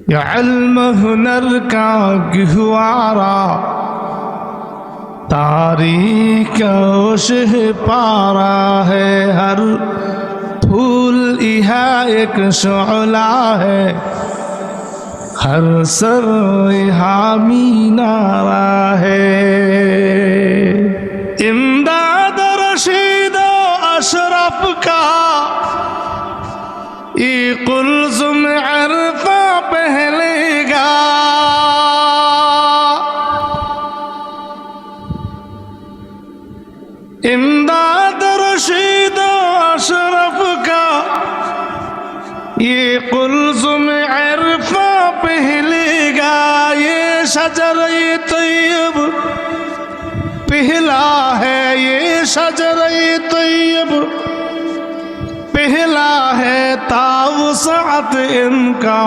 ये इल्म हुनर का गहवारा तारीख ओशह पारा है। हर फूल यह एक शोला है, हर सर यहाँ मीनारा है। इमदाद रशीद अशरफ का ये कुल्ज़ुम अरफ़ा पहलेगा। इमदाद रशीद अशरफ का ये कुल्ज़ुम अरफ़ा पहलेगा। ये शजर-ए तैयब पहला है, ये शजर-ए तैयब पहला है। तावुसात इनका